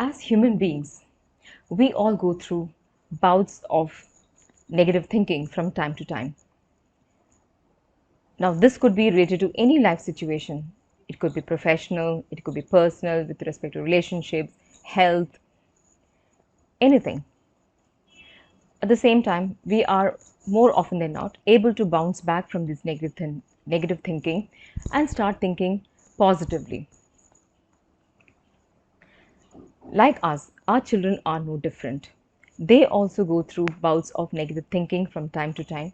As human beings, we all go through bouts of negative thinking from time to time. Now, this could be related to any life situation. It could be professional, it could be personal, with respect to relationships, health, anything. At the same time, we are more often than not able to bounce back from this negative thinking and start thinking positively. Like us, our children are no different. They also go through bouts of negative thinking from time to time,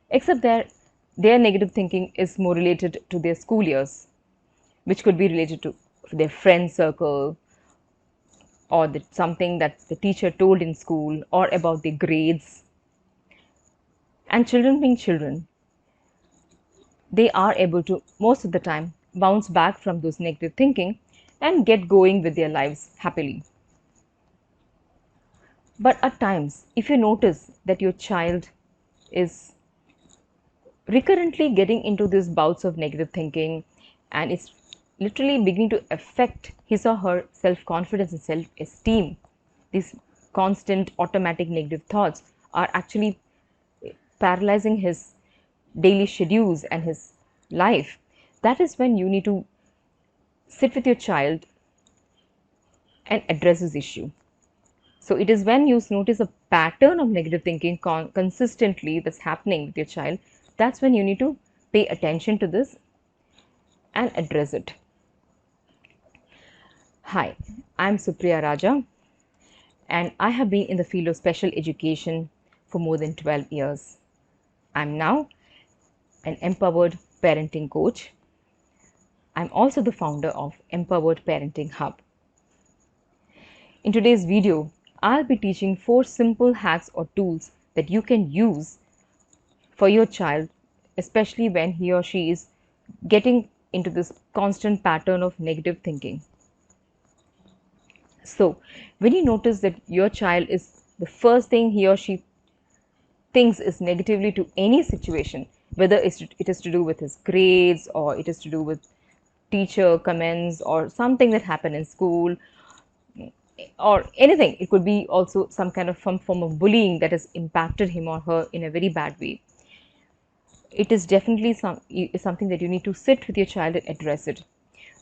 except that their negative thinking is more related to their school years, which could be related to their friend circle or something that the teacher told in school or about their grades. And children being children, they are able to, most of the time, bounce back from those negative thinking and get going with their lives happily. But at times, if you notice that your child is recurrently getting into these bouts of negative thinking and it's literally beginning to affect his or her self-confidence and self-esteem, these constant automatic negative thoughts are actually paralyzing his daily schedules and his life. That is when you need to sit with your child and address this issue. So it is when you notice a pattern of negative thinking consistently that's happening with your child, that's when you need to pay attention to this and address it. Hi, I'm Supriya Raja, and I have been in the field of special education for more than 12 years. I'm now an empowered parenting coach. I'm also the founder of Empowered Parenting Hub. In today's video, I'll be teaching 4 simple hacks or tools that you can use for your child, especially when he or she is getting into this constant pattern of negative thinking. So, when you notice that your child is the first thing he or she thinks is negatively to any situation, whether it is to do with his grades or it is to do with teacher comments or something that happened in school or anything, it could be also some kind of some form of bullying that has impacted him or her in a very bad way. It is definitely something that you need to sit with your child and address it.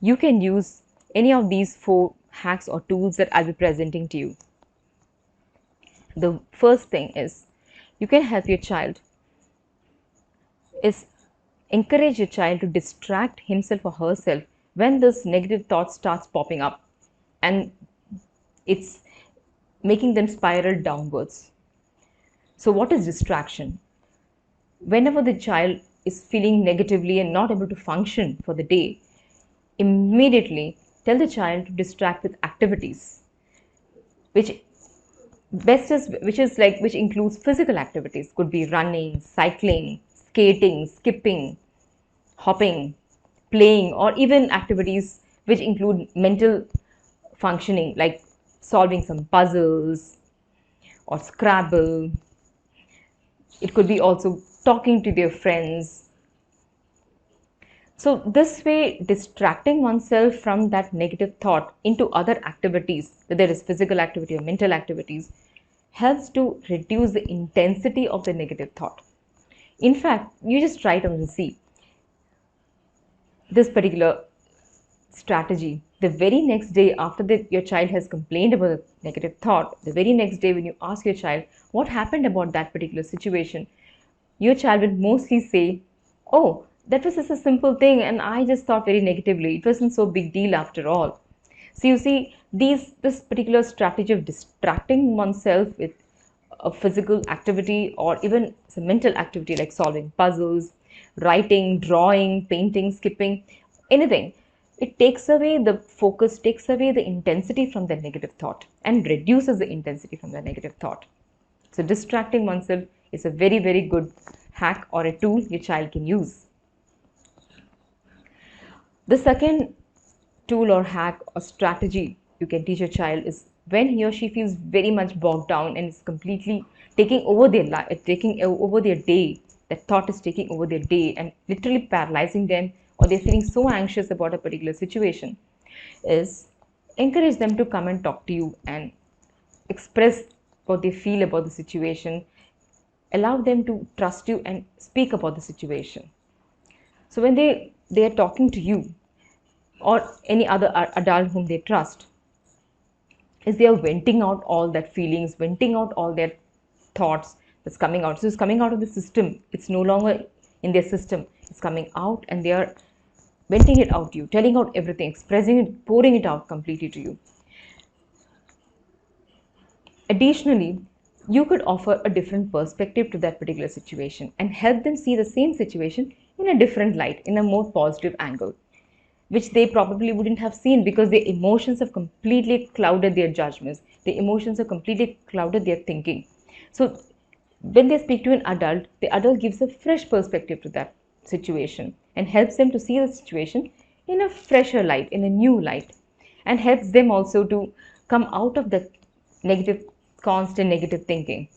You can use any of these 4 hacks or tools that I'll be presenting to you. The first thing is you can help your child is encourage your child to distract himself or herself when this negative thought starts popping up and it's making them spiral downwards. So what is distraction? Whenever the child is feeling negatively and not able to function for the day, immediately tell the child to distract with activities which which includes physical activities, could be running, cycling, skating, skipping, hopping, playing, or even activities which include mental functioning like solving some puzzles or Scrabble. It could be also talking to their friends. So this way, distracting oneself from that negative thought into other activities, whether it is physical activity or mental activities, helps to reduce the intensity of the negative thought. In fact, you just try it and see this particular strategy. The very next day after your child has complained about the negative thought, the very next day when you ask your child what happened about that particular situation, your child will mostly say, oh, that was just a simple thing and I just thought very negatively. It wasn't so big deal after all. So you see, this particular strategy of distracting oneself with a physical activity or even some mental activity like solving puzzles, writing, drawing, painting, skipping, anything, it takes away the focus, takes away the intensity from the negative thought and reduces the intensity from the negative thought. So distracting oneself is a very, very good hack or a tool your child can use. The second tool or hack or strategy you can teach your child is when he or she feels very much bogged down and is completely taking over their life, taking over their day. That thought is taking over their day and literally paralyzing them, or they're feeling so anxious about a particular situation. Is encourage them to come and talk to you and express what they feel about the situation. Allow them to trust you and speak about the situation. So when they are talking to you or any other adult whom they trust, is they are venting out all that feelings, venting out all their thoughts that's coming out. So it's coming out of the system. It's no longer in their system. It's coming out and they are venting it out to you, telling out everything, expressing it, pouring it out completely to you. Additionally, you could offer a different perspective to that particular situation and help them see the same situation in a different light, in a more positive angle, which they probably wouldn't have seen because their emotions have completely clouded their judgments. The emotions have completely clouded their thinking. So when they speak to an adult, the adult gives a fresh perspective to that situation and helps them to see the situation in a fresher light, in a new light, and helps them also to come out of that negative, constant negative thinking.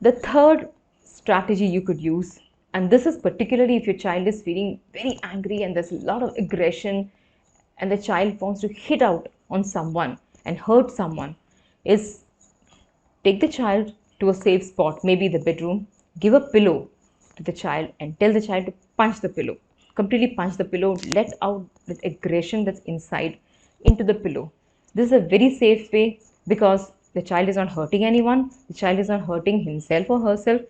The third strategy you could use, and this is particularly if your child is feeling very angry and there's a lot of aggression and the child wants to hit out on someone and hurt someone, is take the child to a safe spot, maybe the bedroom, give a pillow to the child and tell the child to punch the pillow. Completely punch the pillow, let out the aggression that's inside into the pillow. This is a very safe way because the child is not hurting anyone, the child is not hurting himself or herself.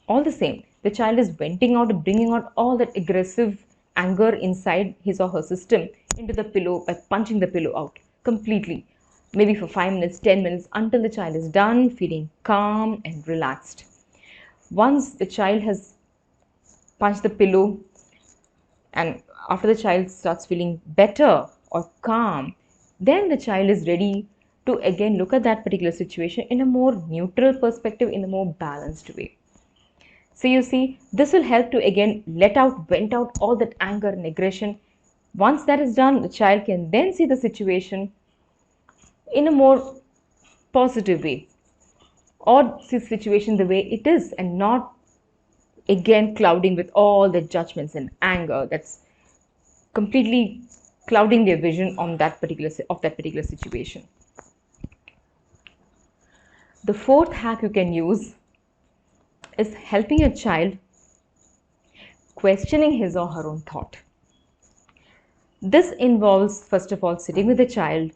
All the same, the child is venting out, bringing out all that aggressive anger inside his or her system into the pillow by punching the pillow out completely, maybe for 5 minutes, 10 minutes, until the child is done feeling calm and relaxed. Once the child has punched the pillow and after the child starts feeling better or calm, then the child is ready to again look at that particular situation in a more neutral perspective, in a more balanced way. So you see, this will help to again let out, vent out all that anger and aggression. Once that is done, the child can then see the situation in a more positive way, or see the situation the way it is and not again clouding with all the judgments and anger that's completely clouding their vision on that particular situation. The fourth hack you can use is helping your child questioning his or her own thought. This involves, first of all, sitting with the child,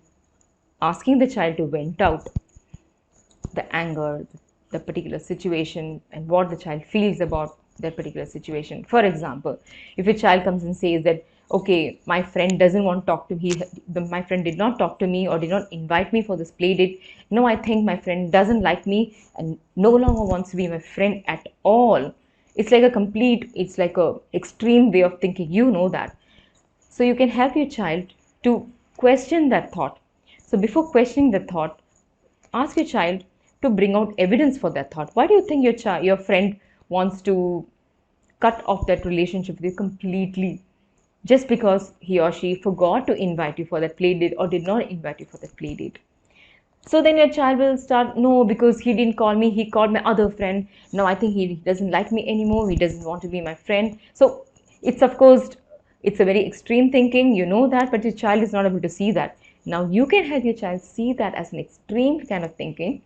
asking the child to vent out the anger, the particular situation, and what the child feels about that particular situation. For example, if a child comes and says that, okay, my friend doesn't want to talk to me, my friend did not talk to me or did not invite me for this play date. No, I think my friend doesn't like me and no longer wants to be my friend at all. It's like a extreme way of thinking, you know that. So you can help your child to question that thought. So before questioning the thought, ask your child to bring out evidence for that thought. Why do you think your friend wants to cut off that relationship with you completely just because he or she forgot to invite you for that play date or did not invite you for that play date? So then your child will start, no, because he didn't call me, he called my other friend. Now I think he doesn't like me anymore, he doesn't want to be my friend. So it's, of course, it's a very extreme thinking, you know that, but your child is not able to see that. Now you can help your child see that as an extreme kind of thinking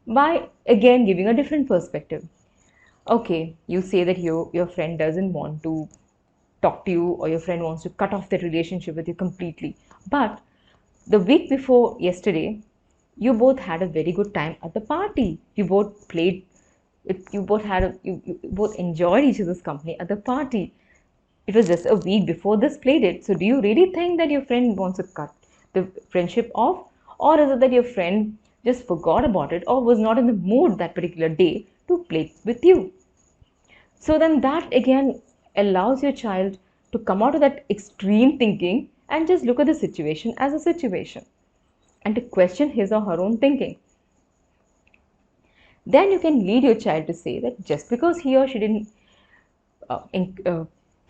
by again giving a different perspective. Okay, you say that your friend doesn't want to talk to you or your friend wants to cut off that relationship with you completely. But the week before yesterday, you both had a very good time at the party. You both played, you both you both enjoyed each other's company at the party. It was just a week before this play date. So do you really think that your friend wants to cut the friendship off? Or is it that your friend just forgot about it or was not in the mood that particular day to play with you? So then that again allows your child to come out of that extreme thinking and just look at the situation as a situation and to question his or her own thinking. Then you can lead your child to say that just because he or she didn't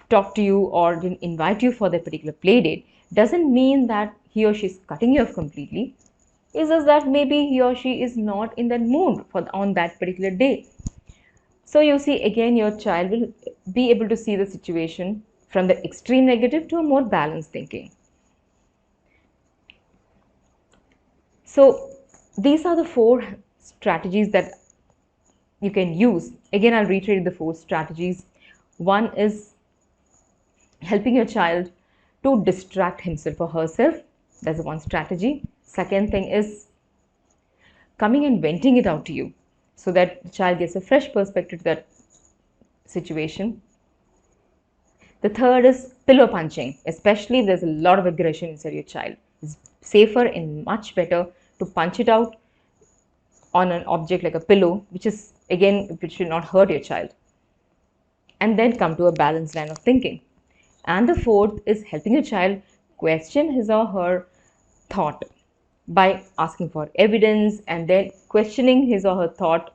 talk to you or didn't invite you for that particular play date doesn't mean that he or she is cutting you off completely. It's just that maybe he or she is not in that mood on that particular day. So you see, again, your child will be able to see the situation from the extreme negative to a more balanced thinking. So these are the 4 strategies that you can use. Again, I'll reiterate the 4 strategies. One is helping your child to distract himself or herself. That's one strategy. Second thing is coming and venting it out to you so that the child gets a fresh perspective to that situation. The third is pillow punching, especially if there's a lot of aggression inside your child. It's safer and much better to punch it out on an object like a pillow, which should not hurt your child. And then come to a balanced line of thinking. And the fourth is helping your child question his or her thought by asking for evidence and then questioning his or her thought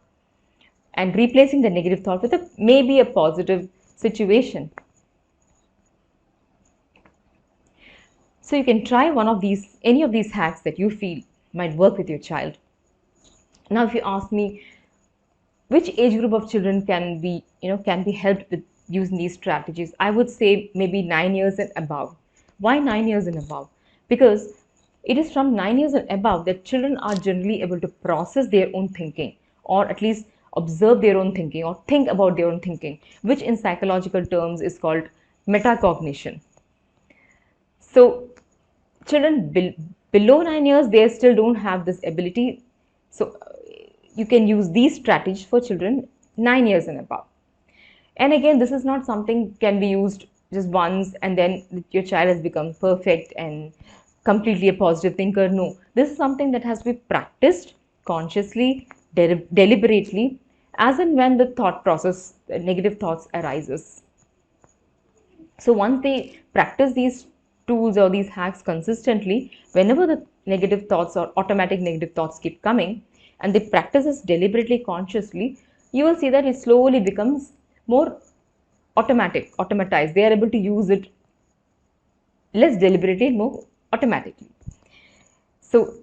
and replacing the negative thought with maybe a positive situation. So you can try any of these hacks that you feel might work with your child. Now, if you ask me which age group of children can be helped with using these strategies, I would say maybe 9 years and above. Why 9 years and above? Because it is from 9 years and above that children are generally able to process their own thinking, or at least observe their own thinking or think about their own thinking, which in psychological terms is called metacognition. So children below 9 years, they still don't have this ability. So you can use these strategies for children 9 years and above. And again, this is not something can be used just once and then your child has become perfect and completely a positive thinker. No, this is something that has to be practiced consciously, deliberately, as and when the thought process, negative thoughts arises. So once they practice these tools or these hacks consistently, whenever the negative thoughts or automatic negative thoughts keep coming, and they practice this deliberately, consciously, you will see that it slowly becomes more automatized. They are able to use it less deliberately, more automatically. So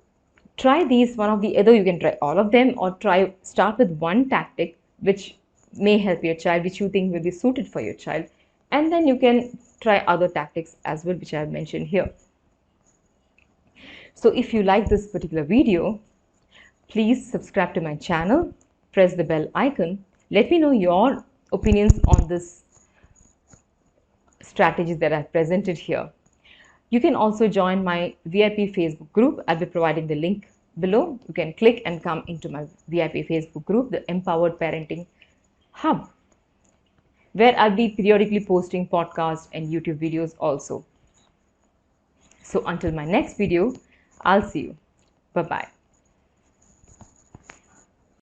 try these, either you can try all of them or start with one tactic which may help your child, which you think will be suited for your child, and then you can try other tactics as well, which I have mentioned here. So if you like this particular video, please subscribe to my channel, press the bell icon. Let me know your opinions on this strategies that I've presented here. You can also join my VIP Facebook group. I'll be providing the link below. You can click and come into my VIP Facebook group, the Empowered Parenting Hub, where I'll be periodically posting podcasts and YouTube videos also. So until my next video, I'll see you. Bye-bye.